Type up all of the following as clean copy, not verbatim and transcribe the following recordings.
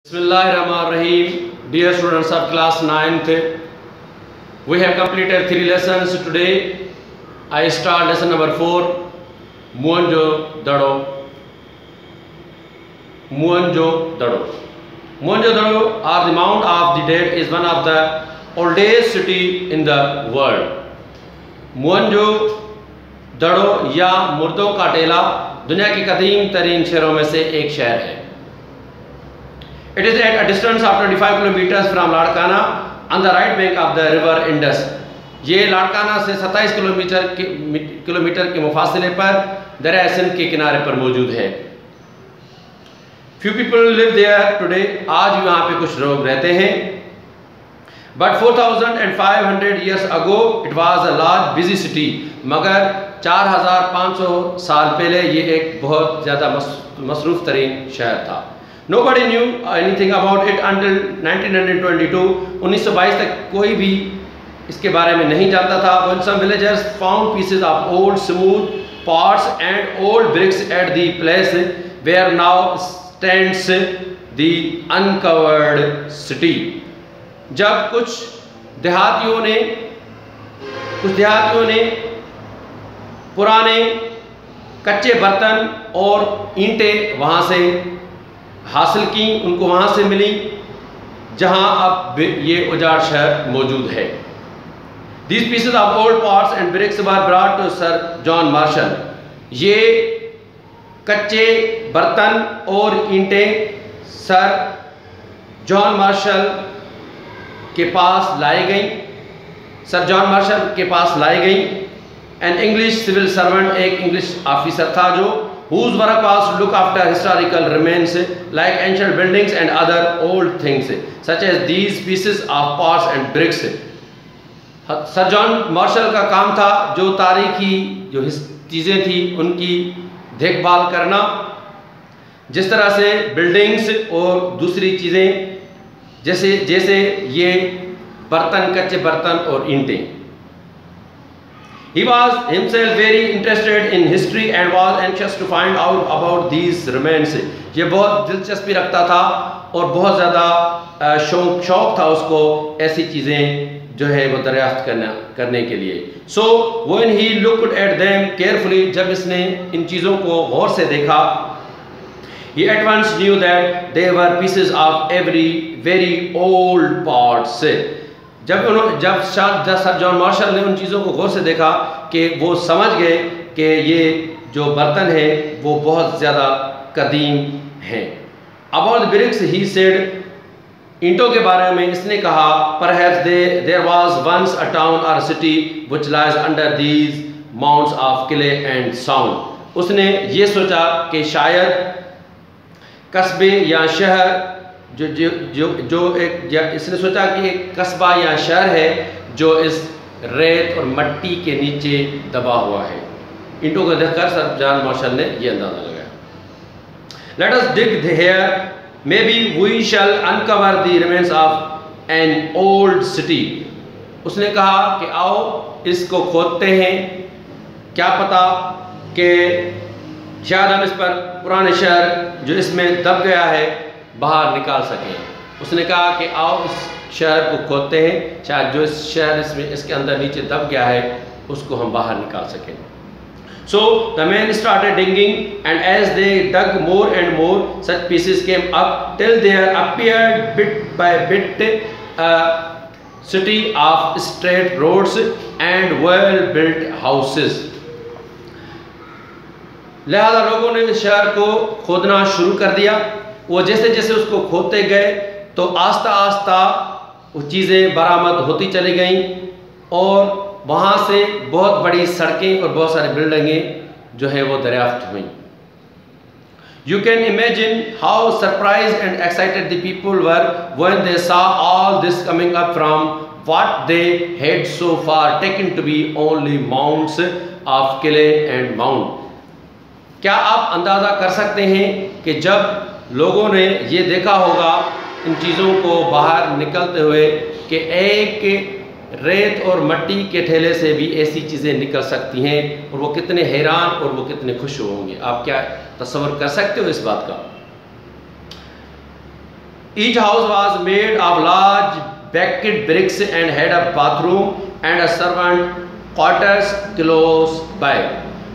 Bismillahirrahmanirrahim. Dear students of class 9th, we have completed 3 lessons today. I start lesson number 4, Mohenjo-daro. Mohenjo-daro. Mohenjo-daro, or the Mount of the Dead, is one of the oldest city in the world. मोहनजो-दड़ो या मुर्दों का टेला दुनिया के कदीम तरीन शहरों में से एक शहर है. It is at a distance of 25 kilometers from Larkana on the right bank of the river Indus. ये लाड़काना से 27 किलोमीटर के मुफासले पर दरिया सिंध के किनारे पर मौजूद है. Few people live there today. आज भी वहाँ पे कुछ लोग रहते हैं. But 4,500 years ago it was a large busy city. मगर 4,500 साल पहले ये एक बहुत ज़्यादा मसरूफ़ तरीन शहर था. Nobody knew anything about it until 1922. 1922 तक कोई भी इसके बारे में नहीं जानता था. When some villagers found pieces of old smooth parts and old bricks at the place where now stands the uncovered city. जब कुछ देहातियों ने पुराने कच्चे बर्तन और ईंटें वहाँ से हासिल की, उनको वहाँ से मिली जहाँ अब ये उजाड़ शहर मौजूद है. These pieces of old pots and bricks were brought to Sir John Marshall. ये कच्चे बर्तन और ईंटें सर जॉन मार्शल के पास लाई गई. सर जॉन मार्शल के पास लाई गई. एन इंग्लिश सिविल सर्वेंट, एक इंग्लिश ऑफिसर था जो whose work was to look after historical remains like ancient buildings and other old things such as these pieces of pots and bricks. Sir John Marshall का काम था जो तारीखी जो चीज़ें थी उनकी देखभाल करना, जिस तरह से बिल्डिंग्स और दूसरी चीज़ें जैसे ये बर्तन, कच्चे बर्तन और ईंटें. He was himself very interested in history and was anxious to find out about these remains. ये बहुत दिलचस्पी रखता था और बहुत ज़्यादा शौक था उसको ऐसी चीज़ें जो है वो दरियाफ्त करने के लिए. So when he looked at them carefully, जब इसने इन चीज़ों को गौर से देखा, he at once knew that they were pieces of very old pots. जब सर जॉन मार्शल ने उन चीज़ों को गौर से देखा कि वो समझ गए कि ये जो बर्तन है वो बहुत ज़्यादा कदीम हैं. About the bricks he said, ईंटों के बारे में इसने कहा, perhaps there was once a town or a city which lies under these mounds of clay and stone. उसने ये सोचा कि शायद कस्बे या शहर इसने सोचा कि एक कस्बा या शहर है जो इस रेत और मट्टी के नीचे दबा हुआ है. ईंटों को देखकर सर जॉन मार्शल ने यह अंदाजा लगाया. Let us dig here, maybe we shall uncover the remains of an old city. उसने कहा कि आओ इसको खोदते हैं, क्या पता कि शायद हम इस पर पुराने शहर जो इसमें दब गया है बाहर निकाल सकें. उसने कहा कि आओ इस शहर को खोदते हैं, शायद जो इस शहर इसके अंदर नीचे दब गया है उसको हम बाहर निकाल सकें. So the men started digging, and as they dug more and more, such pieces came up till there appeared bit by bit a city of straight roads and well-built houses. लिहाजा लोगों ने इस शहर को खोदना शुरू कर दिया. वो जैसे जैसे उसको खोदते गए तो आस्ता आस्ता वो चीज़ें बरामद होती चली गईं और वहाँ से बहुत बड़ी सड़कें और बहुत सारी बिल्डिंगें जो है वो दरियाफ्त हुई. You can imagine how surprised and excited the people were when they saw all this coming up from what they had so far taken to be only mounds of clay and mound. क्या आप अंदाज़ा कर सकते हैं कि जब लोगों ने ये देखा होगा इन चीज़ों को बाहर निकलते हुए कि एक रेत और मट्टी के ठेले से भी ऐसी चीज़ें निकल सकती हैं, और वो कितने हैरान और वो कितने खुश होंगे. आप क्या तस्वर कर सकते हो इस बात का? Each house was made of large baked bricks and had a bathroom and a servant quarters close by.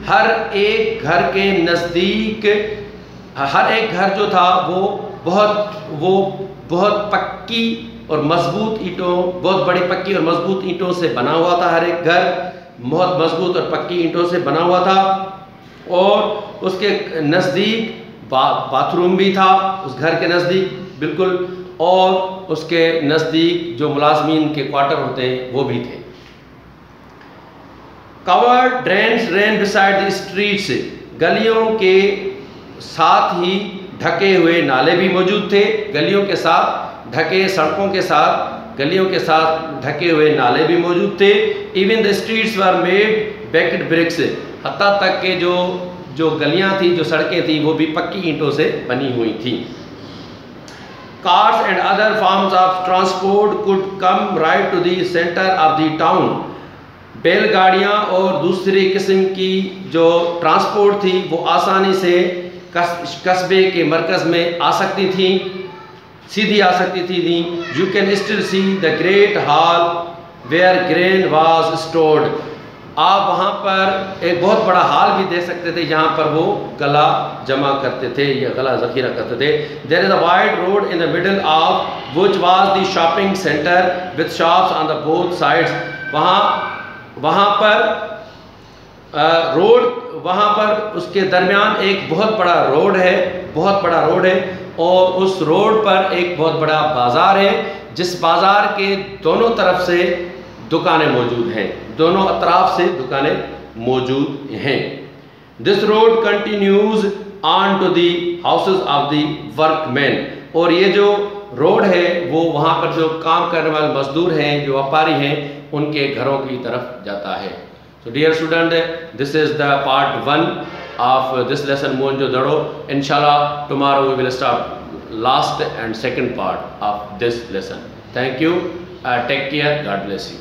हर एक घर के नज़दीक, हर एक घर जो था वो बहुत पक्की और मजबूत ईंटों, बहुत बड़ी पक्की और मजबूत ईंटों से बना हुआ था। हर एक घर बहुत मजबूत और पक्की ईंटों से बना हुआ था और उसके नज़दीक बाथरूम भी था, उस घर के नज़दीक बिल्कुल, और उसके नज़दीक जो मुलाजमीन के क्वार्टर होते हैं वो भी थे। Covered drains rain beside the streets, गलियों के साथ ही ढके हुए नाले भी मौजूद थे। गलियों के साथ ढके, सड़कों के साथ गलियों के साथ ढके हुए नाले भी मौजूद थे। Even the streets were made baked bricks, हत्ता तक के जो गलियां थी, जो सड़कें थी, वो भी पक्की ईंटों से बनी हुई थी। Cars and other forms of transport could come right to the centre of the town, बैलगाड़ियाँ और दूसरी किस्म की जो ट्रांसपोर्ट थी वो आसानी से कस्बे के मरकज़ में आ सकती थी, सीधी आ सकती थी। You can still see the great hall where grain was stored, आप वहाँ पर एक बहुत बड़ा हाल भी दे सकते थे जहाँ पर वो गला जमा करते थे या गला ज़ख़ीरा करते थे। There is a wide road in the middle of which was the shopping centre with shops on the both sides, वहाँ पर उसके दरमियान एक बहुत बड़ा रोड है और उस रोड पर एक बहुत बड़ा बाज़ार है, जिस बाज़ार के दोनों तरफ से दुकानें मौजूद हैं, दोनों अतराफ से दुकानें मौजूद हैं। This road continues on to the houses of the workman, और ये जो रोड है वो वहाँ पर जो काम करने वाले मजदूर हैं, जो व्यापारी हैं, उनके घरों की तरफ जाता है। So dear student, this is the part 1 of this lesson Mohenjo-daro. Inshallah, tomorrow we will start last and second part of this lesson. Thank you. Take care. God bless you.